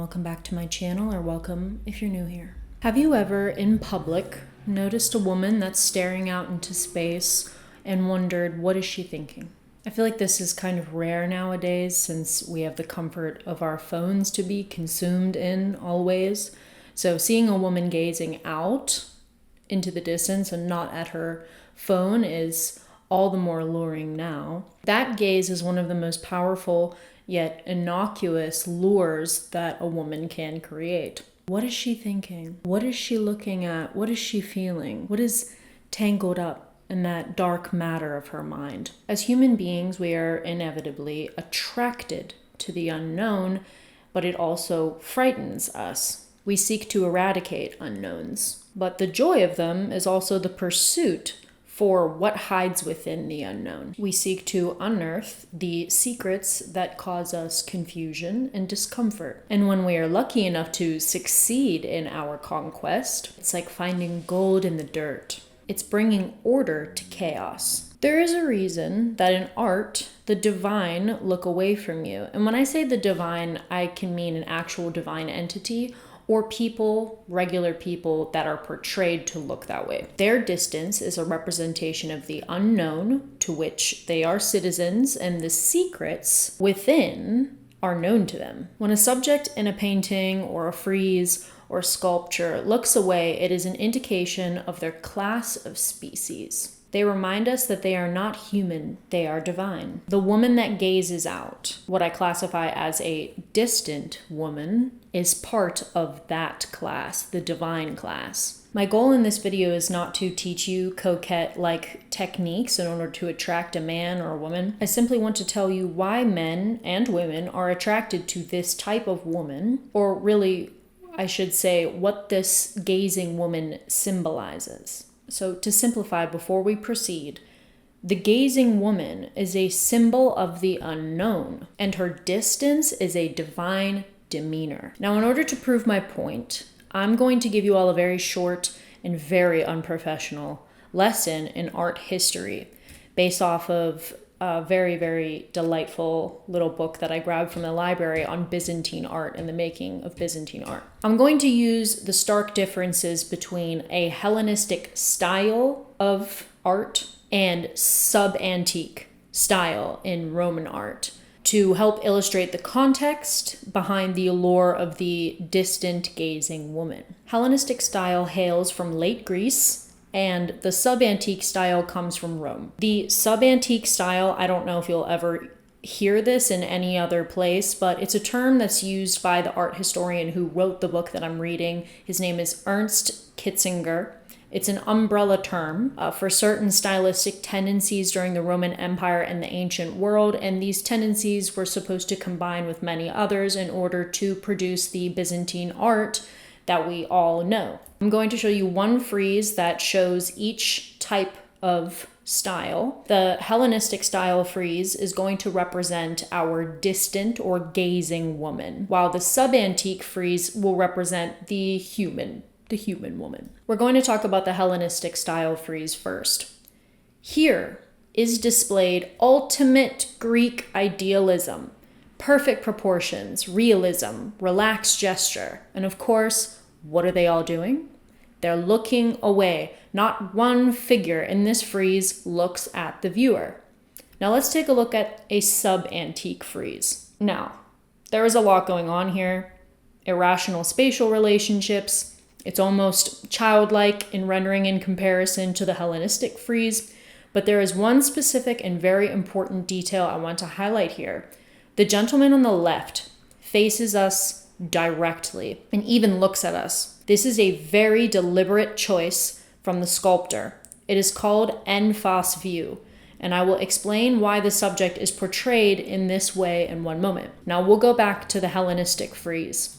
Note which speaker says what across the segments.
Speaker 1: welcome back to my channel, or welcome if you're new here. Have you ever, in public, noticed a woman that's staring out into space and wondered, what is she thinking? I feel like this is kind of rare nowadays since we have the comfort of our phones to be consumed in always. So seeing a woman gazing out into the distance and not at her phone is all the more alluring now. That gaze is one of the most powerful yet innocuous lures that a woman can create. What is she thinking? What is she looking at? What is she feeling? What is tangled up in that dark matter of her mind? As human beings, we are inevitably attracted to the unknown, but it also frightens us. We seek to eradicate unknowns, but the joy of them is also the pursuit for what hides within the unknown. We seek to unearth the secrets that cause us confusion and discomfort. And when we are lucky enough to succeed in our conquest, it's like finding gold in the dirt. It's bringing order to chaos. There is a reason that in art, the divine look away from you. And when I say the divine, I can mean an actual divine entity, or people, regular people that are portrayed to look that way. Their distance is a representation of the unknown to which they are citizens, and the secrets within are known to them. When a subject in a painting or a frieze or sculpture looks away, it is an indication of their class of species. They remind us that they are not human, they are divine. The woman that gazes out, what I classify as a distant woman, is part of that class, the divine class. My goal in this video is not to teach you coquette-like techniques in order to attract a man or a woman. I simply want to tell you why men and women are attracted to this type of woman, or really, I should say, what this gazing woman symbolizes. So to simplify before we proceed, the gazing woman is a symbol of the unknown, and her distance is a divine demeanor. Now, in order to prove my point, I'm going to give you all a very short and very unprofessional lesson in art history based off of a very, very delightful little book that I grabbed from the library on Byzantine art and the making of Byzantine art. I'm going to use the stark differences between a Hellenistic style of art and sub-antique style in Roman art to help illustrate the context behind the allure of the distant gazing woman. Hellenistic style hails from late Greece, and the sub-antique style comes from Rome. The sub-antique style, I don't know if you'll ever hear this in any other place, but it's a term that's used by the art historian who wrote the book that I'm reading. His name is Ernst Kitzinger. It's an umbrella term for certain stylistic tendencies during the Roman Empire and the ancient world, and these tendencies were supposed to combine with many others in order to produce the Byzantine art that we all know. I'm going to show you one frieze that shows each type of style. The Hellenistic style frieze is going to represent our distant or gazing woman, while the sub-antique frieze will represent the human woman. We're going to talk about the Hellenistic style frieze first. Here is displayed ultimate Greek idealism, perfect proportions, realism, relaxed gesture, and of course, what are they all doing? They're looking away. Not one figure in this frieze looks at the viewer. Now let's take a look at a sub-antique frieze. Now, there is a lot going on here. Irrational spatial relationships. It's almost childlike in rendering in comparison to the Hellenistic frieze, but there is one specific and very important detail I want to highlight here. The gentleman on the left faces us directly and even looks at us. This is a very deliberate choice from the sculptor. It is called en face view, and I will explain why the subject is portrayed in this way in one moment. Now we'll go back to the Hellenistic frieze.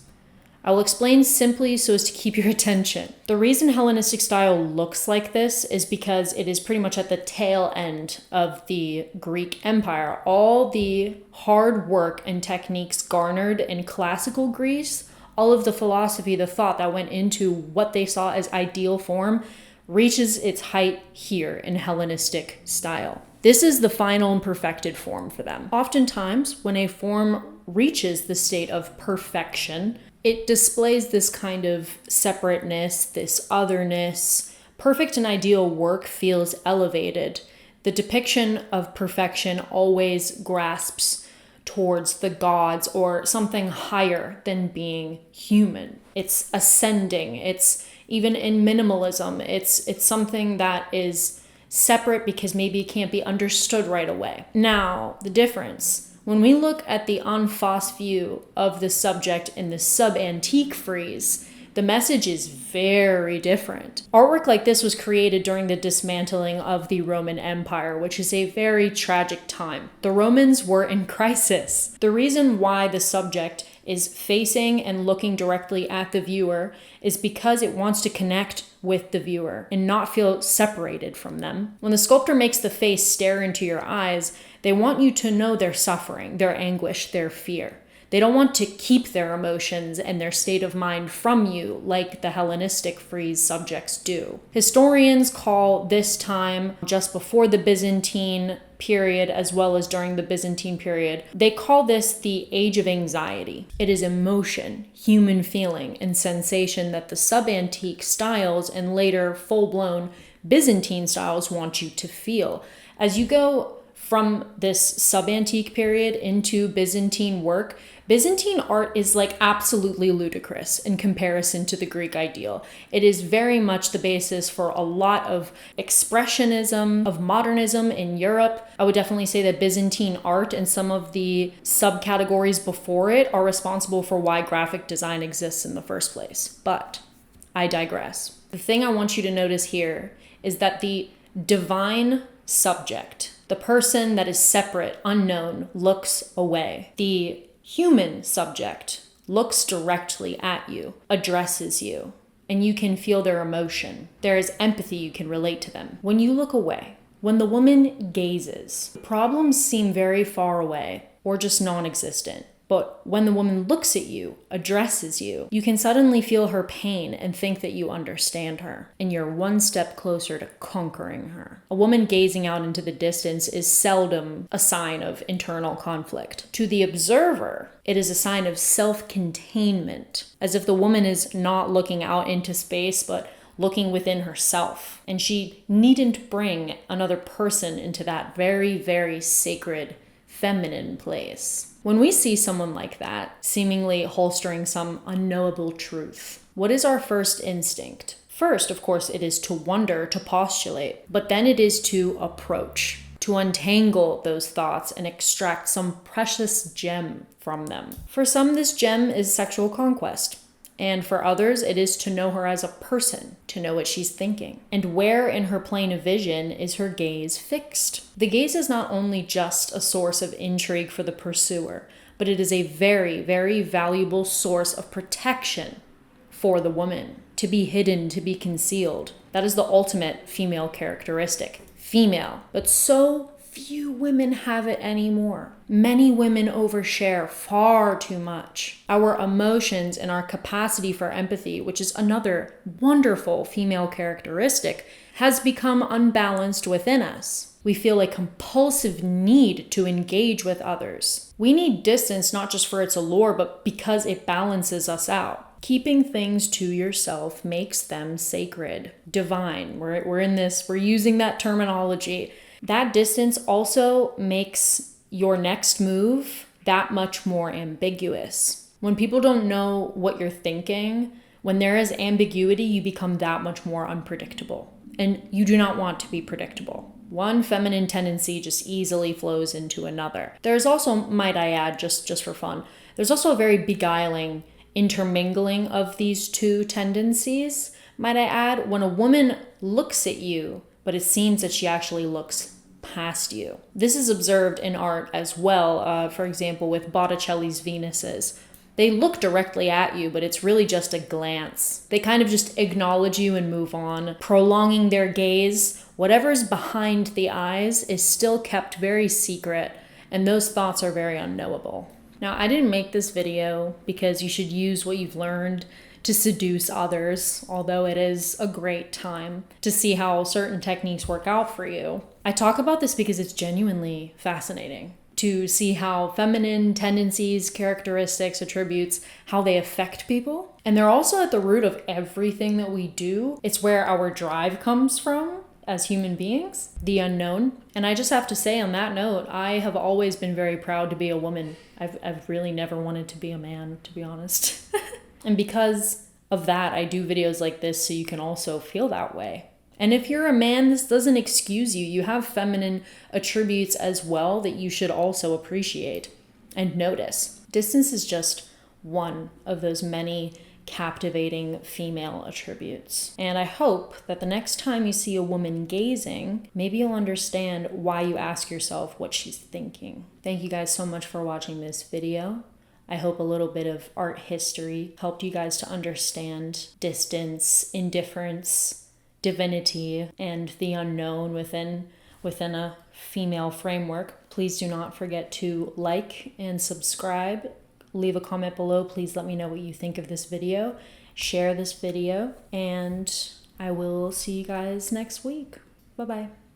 Speaker 1: I will explain simply so as to keep your attention. The reason Hellenistic style looks like this is because it is pretty much at the tail end of the Greek Empire. All the hard work and techniques garnered in classical Greece, all of the philosophy, the thought that went into what they saw as ideal form, reaches its height here in Hellenistic style. This is the final and perfected form for them. Oftentimes, when a form reaches the state of perfection, it displays this kind of separateness, this otherness. Perfect and ideal work feels elevated. The depiction of perfection always grasps towards the gods or something higher than being human. It's ascending. It's even in minimalism. It's something that is separate because maybe it can't be understood right away. Now, the difference. When we look at the en face view of the subject in the sub-antique frieze, the message is very different. Artwork like this was created during the dismantling of the Roman Empire, which is a very tragic time. The Romans were in crisis. The reason why the subject is facing and looking directly at the viewer is because it wants to connect with the viewer and not feel separated from them. When the sculptor makes the face stare into your eyes, they want you to know their suffering, their anguish, their fear. They don't want to keep their emotions and their state of mind from you like the Hellenistic frieze subjects do. Historians call this time, just before the Byzantine period as well as during the Byzantine period, they call this the age of anxiety. It is emotion, human feeling, and sensation that the sub-antique styles and later full-blown Byzantine styles want you to feel. As you go from this sub-antique period into Byzantine work, Byzantine art is like absolutely ludicrous in comparison to the Greek ideal. It is very much the basis for a lot of expressionism, of modernism in Europe. I would definitely say that Byzantine art and some of the subcategories before it are responsible for why graphic design exists in the first place. But I digress. The thing I want you to notice here is that the divine subject, the person that is separate, unknown, looks away. The human subject looks directly at you, addresses you, and you can feel their emotion. There is empathy, you can relate to them. When you look away, when the woman gazes, problems seem very far away or just non-existent. But when the woman looks at you, addresses you, you can suddenly feel her pain and think that you understand her, and you're one step closer to conquering her. A woman gazing out into the distance is seldom a sign of internal conflict. To the observer, it is a sign of self-containment, as if the woman is not looking out into space, but looking within herself. And she needn't bring another person into that very, very sacred, feminine place. When we see someone like that, seemingly holstering some unknowable truth, what is our first instinct? First, of course, it is to wonder, to postulate, but then it is to approach, to untangle those thoughts and extract some precious gem from them. For some, this gem is sexual conquest. And for others, it is to know her as a person, to know what she's thinking. And where in her plane of vision is her gaze fixed? The gaze is not only just a source of intrigue for the pursuer, but it is a very, very valuable source of protection for the woman. To be hidden, to be concealed. That is the ultimate female characteristic. Female, but so few women have it anymore. Many women overshare far too much. Our emotions and our capacity for empathy, which is another wonderful female characteristic, has become unbalanced within us. We feel a compulsive need to engage with others. We need distance not just for its allure, but because it balances us out. Keeping things to yourself makes them sacred, divine. We're using that terminology. That distance also makes your next move that much more ambiguous. When people don't know what you're thinking, when there is ambiguity, you become that much more unpredictable. And you do not want to be predictable. One feminine tendency just easily flows into another. There's also, might I add, just for fun, there's also a very beguiling intermingling of these two tendencies. Might I add, when a woman looks at you, but it seems that she actually looks past you. This is observed in art as well, for example, with Botticelli's Venuses. They look directly at you, but it's really just a glance. They kind of just acknowledge you and move on, prolonging their gaze. Whatever's behind the eyes is still kept very secret, and those thoughts are very unknowable. Now, I didn't make this video because you should use what you've learned to seduce others, although it is a great time to see how certain techniques work out for you. I talk about this because it's genuinely fascinating. to see how feminine tendencies, characteristics, attributes, how they affect people. And they're also at the root of everything that we do. It's where our drive comes from as human beings, the unknown. And I just have to say on that note, I have always been very proud to be a woman. I've really never wanted to be a man, to be honest. And because of that, I do videos like this so you can also feel that way. And if you're a man, this doesn't excuse you. You have feminine attributes as well that you should also appreciate and notice. Distance is just one of those many captivating female attributes. And I hope that the next time you see a woman gazing, maybe you'll understand why you ask yourself what she's thinking. Thank you guys so much for watching this video. I hope a little bit of art history helped you guys to understand distance, indifference, divinity, and the unknown within a female framework. Please do not forget to like and subscribe. Leave a comment below. Please let me know what you think of this video. Share this video, and I will see you guys next week. Bye-bye.